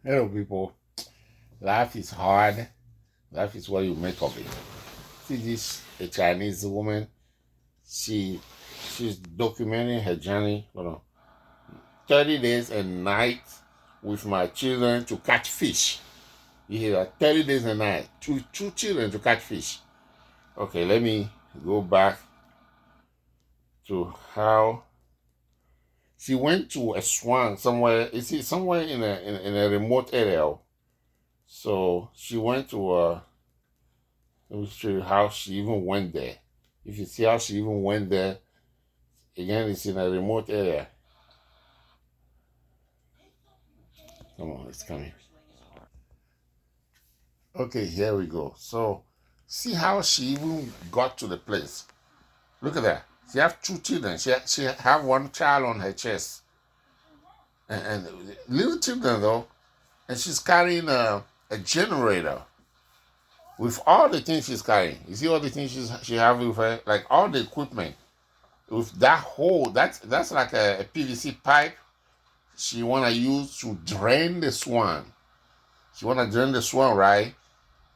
Hello, people. Life is hard. Life is what you make of it. See this a Chinese woman. She she's documenting her journey. 30 days and nights with my children to catch fish. You hear that? 30 days and nights. Two children to catch fish. Okay, let me go back to how she went to a swamp somewhere. You see, somewhere in a remote area. So she went to let me show you how she even went there. If you see how she even went there, again, it's in a remote area. Come on, it's coming. Okay, here we go. So, see how she even got to the place. Look at that. She have two children. She have one child on her chest, and little children though, and she's carrying a generator with all the things she's carrying. You see all the things she have with her, like all the equipment. With that hole, that's like a PVC pipe she wanna use to drain the swan. She wanna drain the swan, right?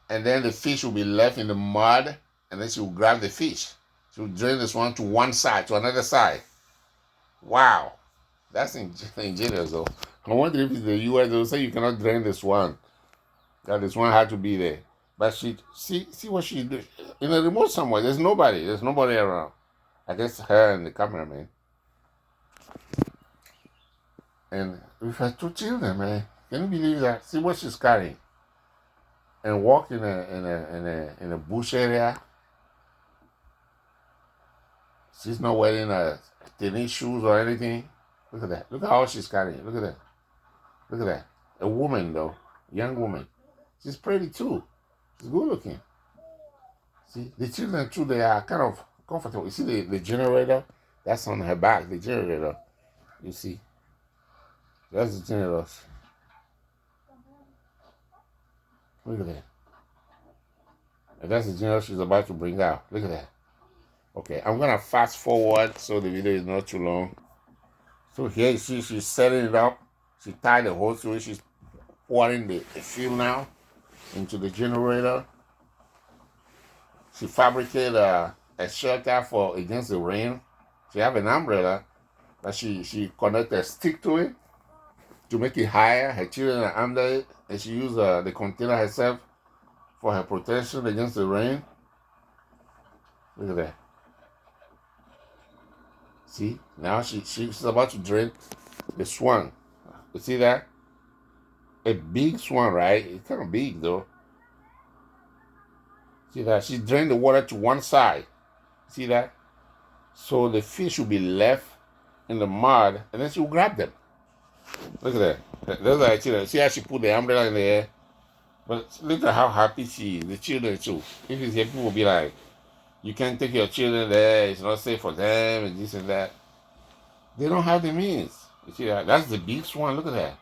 And then the fish will be left in the mud, and then she will grab the fish. She will drain the swan to one side, to another side. Wow, that's ingenious though. I wonder if it's the US, they'll say you cannot drain the swan. That the swan had to be there. But she see what she did in a remote somewhere. There's nobody. There's nobody around. I guess her and the cameraman. And with her two children, man. Can you believe that? See what she's carrying. And walk in a bush area. She's not wearing tennis shoes or anything. Look at that. Look at how she's carrying. Look at that. Look at that. A woman though, young woman. She's pretty too. She's good looking. See the children too. They are kind of comfortable. You see the generator? That's on her back. The generator. You see. That's the generator. Look at that. And that's the generator she's about to bring out. Look at that. Okay, I'm gonna fast forward so the video is not too long. So here you see she's setting it up. She tied the hose to it. She's pouring the fuel now into the generator. She fabricated a shelter for against the rain. She have an umbrella, but she connected a stick to it to make it higher. Her children are under it, and she used the container herself for her protection against the rain. Look at that. See, now she's about to drain the swan. You see that? A big swan, right? It's kind of big though. See that? She drained the water to one side. See that? So the fish will be left in the mud, and then she will grab them. Look at that. Those are children. See how she put the umbrella in the air? But look at how happy she is. The children too. If it's here, people will be like, you can't take your children there. It's not safe for them, and this and that. They don't have the means. You see that? That's the big swan. Look at that.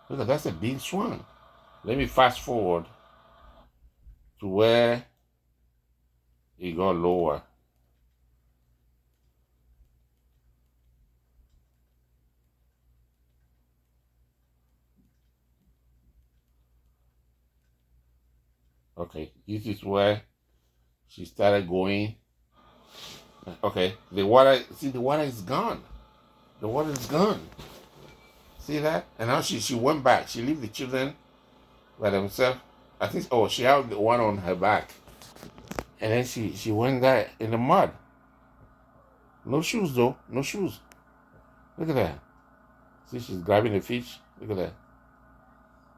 Look at that's a big swan. Let me fast forward to where it got lower. Okay, this is where she started going. Okay, the water, see, the water is gone. The water is gone. See that? And now she went back. She left the children by themselves. I think, oh, she had the one on her back. And then she went there in the mud. No shoes, though. No shoes. Look at that. See, she's grabbing the fish. Look at that.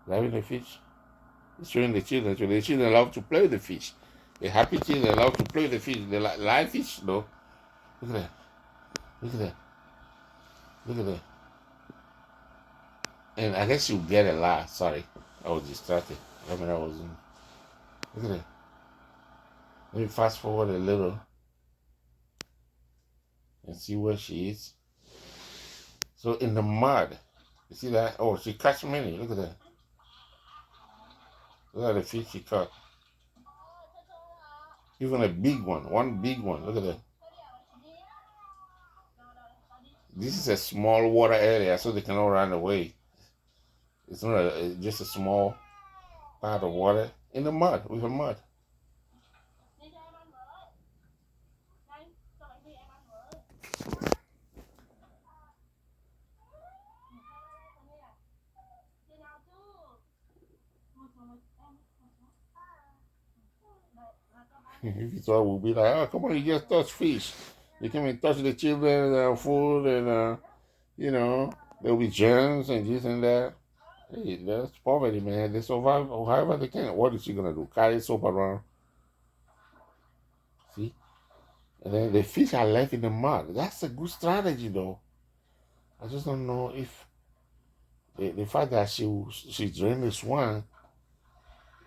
Grabbing the fish. It's showing the children. So the children love to play with the fish. The happy children love to play with the fish. They like live fish, though. Look at that. Look at that. Look at that. And I guess you'll get a lot. Sorry. I was distracted. I mean, I was in. Look at that. Let me fast forward a little and see where she is. So in the mud. You see that? Oh, she catch many. Look at that. Look at the fish she caught. Even a big one. One big one. Look at that. This is a small water area, so they cannot run away. It's not just a small part of water in the mud, with the mud. If you thought we'd be like, oh, come on, you just touch fish. You come and touch the children, food, and, there'll be germs and this and that. Hey, that's poverty, man. They survive however they can. What is she going to do? Carry soap around? See? And then the fish are left in the mud. That's a good strategy, though. I just don't know if the fact that she drained the swamp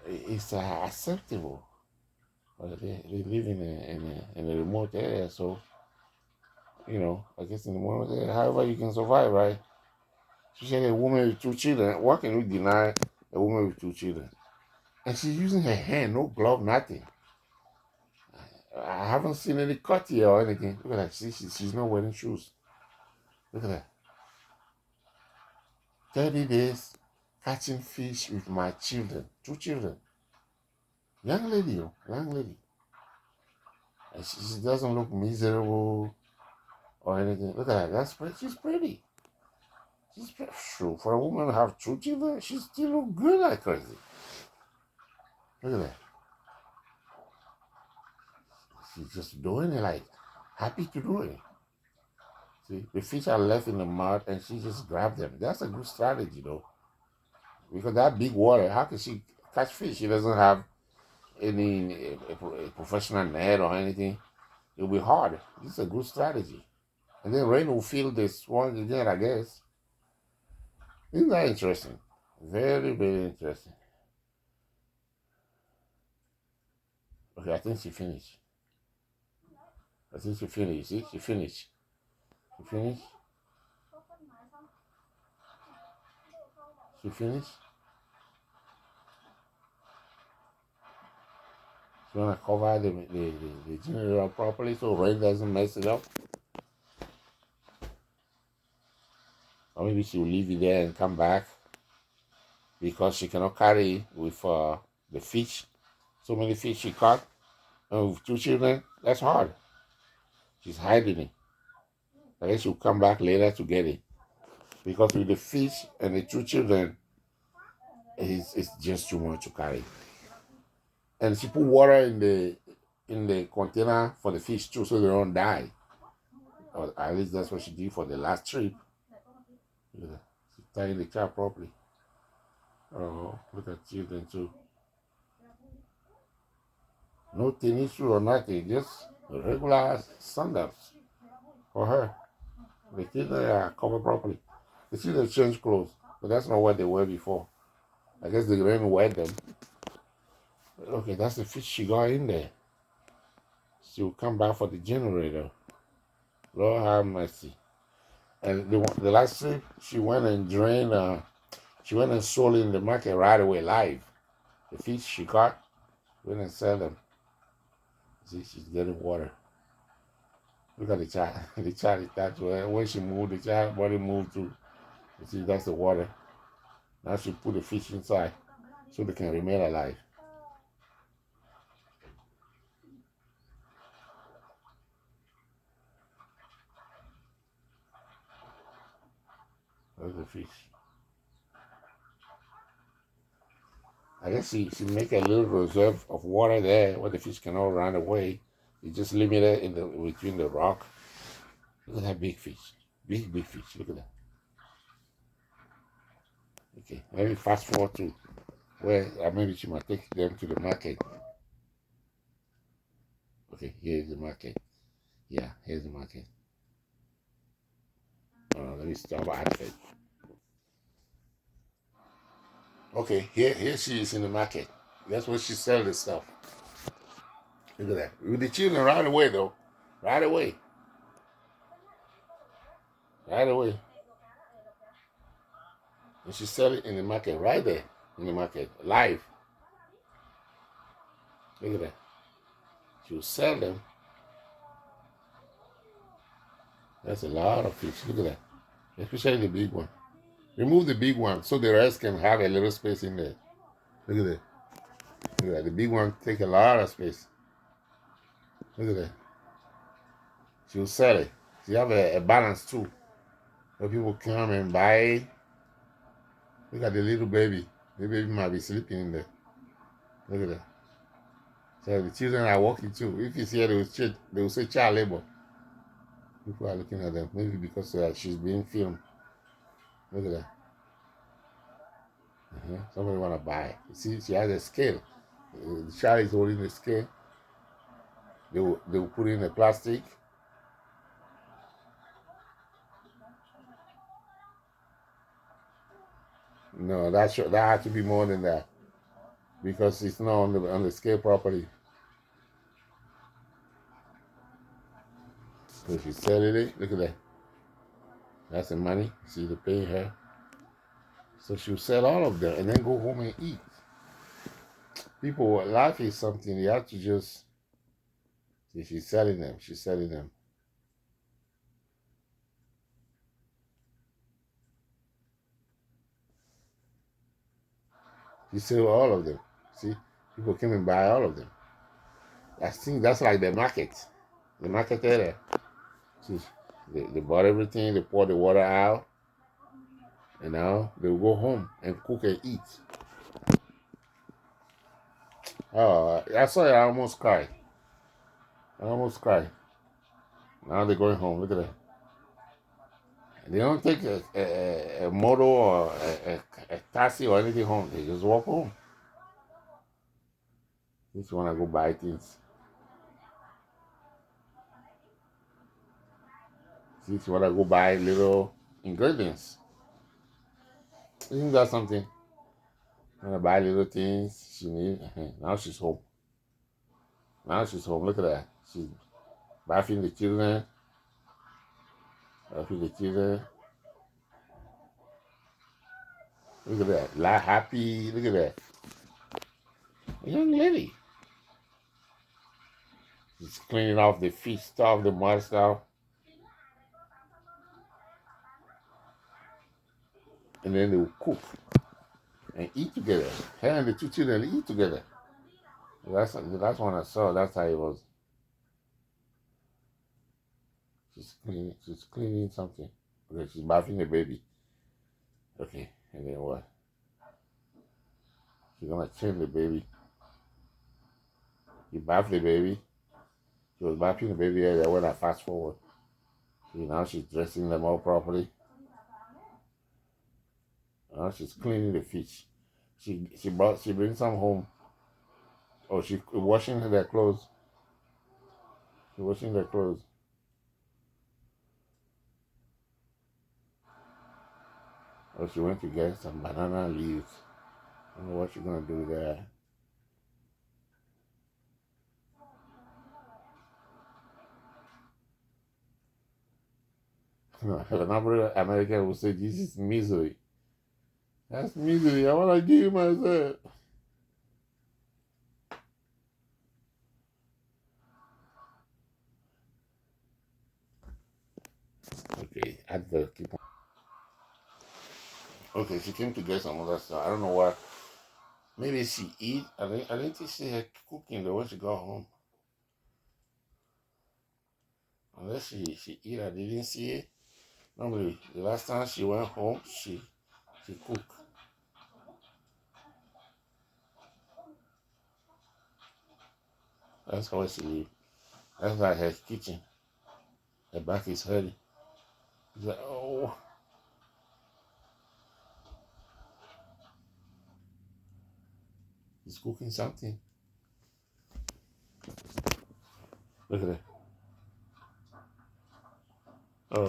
is acceptable. They live in a remote area, so I guess in the remote area, however you can survive, right? Especially a woman with two children. What can you deny a woman with two children? And she's using her hand, no glove, nothing. I haven't seen any cut here or anything. Look at that. See, she's not wearing shoes. Look at that. 30 days catching fish with my children, two children. Young lady, young lady. And she doesn't look miserable or anything. Look at that. That's pretty. She's pretty. She's pretty. Sure, for a woman to have two children, she still look good like crazy. Look at that. She's just doing it like happy to do it. See, the fish are left in the mud and she just grabbed them. That's a good strategy though. Because that big water, how can she catch fish? She doesn't have any a professional net or anything. It'll be hard. This is a good strategy. And then rain will fill this one again, I guess. Isn't that interesting? Very, very interesting. Okay, I think she finished. I think she finished. See, she finished. She finished. She finished. She wanna cover the generator properly so rain doesn't mess it up. Or maybe she will leave it there and come back because she cannot carry with the fish. So many fish she caught. And with two children, that's hard. She's hiding it. I guess she'll come back later to get it. Because with the fish and the two children, it's just too much to carry. And she put water in the container for the fish too, so they don't die. Or at least that's what she did for the last trip. Yeah. She tied the car properly. Oh, look at children too. No tennis shoe or nothing, just regular sandals for her. The children are covered properly. The children change clothes, but that's not what they were before. I guess the rain wet them. Okay, that's the fish she got in there. She'll come back for the generator. Lord have mercy. And the last trip, she went and drained, she went and sold in the market right away live. The fish she caught, went and sell them. See, she's getting water. Look at the child. The child is that way. When she moved, the child body moved too. You see, that's the water. Now she put the fish inside so they can remain alive. That's the fish. I guess she make a little reserve of water there where the fish cannot run away. You just limit it in between the rock. Look at that big fish. Big fish. Look at that. Okay, let me fast forward to where maybe she might take them to the market. Okay, here's the market. Yeah, here's the market. Let me stop at it. Okay, here she is in the market. That's where she sells the stuff. Look at that. With the children right away though. Right away. Right away. And she sell it in the market right there. In the market. Live. Look at that. She'll sell them. That's a lot of fish. Look at that. Especially the big one. Remove the big one so the rest can have a little space in there. Look at that. Look at that. The big one take a lot of space. Look at that. She'll sell it. She have a balance too. Where people come and buy it. Look at the little baby. The baby might be sleeping in there. Look at that. So the children are walking too. If you see her, they will say child labor. People are looking at them. Maybe because she's being filmed. Look at that. Somebody want to buy. You see, she has a scale. The child is holding the scale. They will put in the plastic. No, that has to be more than that because it's not on the scale properly. So she's selling it. Look at that. That's the money. See, they paying her. So she'll sell all of them and then go home and eat. People, life is something you have to just see. She's selling them. She's selling them. She sell all of them. See, people come and buy all of them. I think that's like the market. The market area. See, they bought everything. They pour the water out. And now they'll go home and cook and eat. Oh, I saw it. I almost cried. I almost cried. Now they're going home. Look at that. They don't take a motor or a taxi or anything home. They just walk home. Just want to go buy things. Just want to go buy little ingredients. Isn't that something? Want to buy little things she need. Now she's home. Now she's home. Look at that. She's bathing the children. Bathing the children. Look at that. La happy. Look at that. A young lady. She's cleaning off the feet stuff, the mud stuff. And then they will cook and eat together. Her and the two children eat together. That's one I saw. That's how it was. She's cleaning something. Okay, she's bathing the baby. Okay, and then what? She's gonna change the baby. She bathed the baby. She was bathing the baby earlier when I fast forward. See, now she's dressing them all properly. Now she's cleaning the fish. She brings some home. Oh, she washing their clothes. She's washing their clothes. Oh, she went to get some banana leaves. I don't know what she's gonna do there. Another American will say, "This is misery." That's misery. I wanna give myself. Okay, advert. Keep on. Okay, she came to get some other stuff. I don't know what. Maybe she eat. I didn't think she had cooking though when she got home. Unless she eat, I didn't see it. Normally, the last time she went home, she cooked. That's how she live. That's like her kitchen. Her back is hurting. She's like, oh, he's cooking something. Look at that. Oh,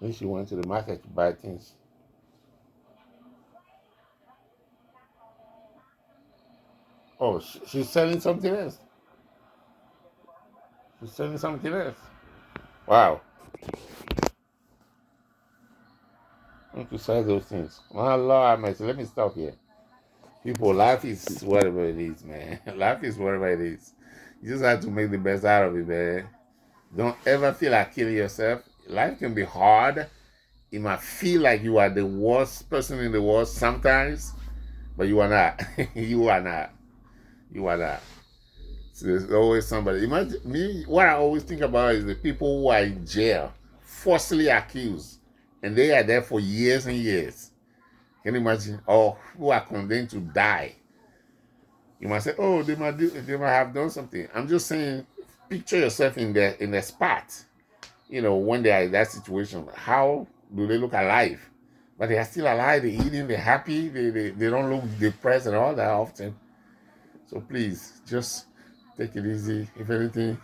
then she went to the market to buy things. Oh, she's selling something else. She's selling something else. Wow. Emphasize those things. My Lord, let me stop here. People, life is whatever it is, man. Life is whatever it is. You just have to make the best out of it, man. Don't ever feel like killing yourself. Life can be hard. It might feel like you are the worst person in the world sometimes, but you are not. You are not. You are not. So there's always somebody. Imagine me. What I always think about is the people who are in jail, falsely accused, and they are there for years and years. Can you imagine? Or who are condemned to die. You might say, "Oh, they might have done something." I'm just saying, picture yourself in the spot. You know, when they are in that situation, how do they look alive? But they are still alive. They're eating. They're happy. They don't look depressed and all that often. So please, just take it easy. If anything,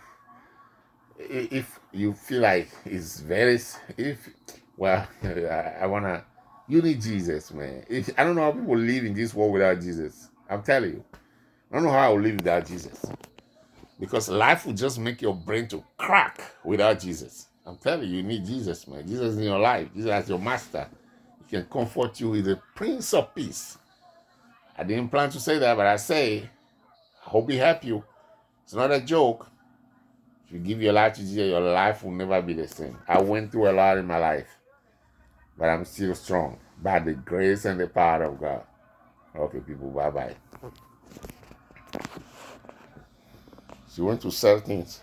if you feel like it's very, if well, I wanna. You need Jesus, man. I don't know how people live in this world without Jesus. I'm telling you. I don't know how I will live without Jesus. Because life will just make your brain to crack without Jesus. I'm telling you, you need Jesus, man. Jesus in your life. Jesus as your master. He can comfort you with the Prince of Peace. I didn't plan to say that, but I say, I hope he help you. It's not a joke. If you give your life to Jesus, your life will never be the same. I went through a lot in my life, but I'm still strong by the grace and the power of God. Okay, people, bye-bye. So you want to sell things.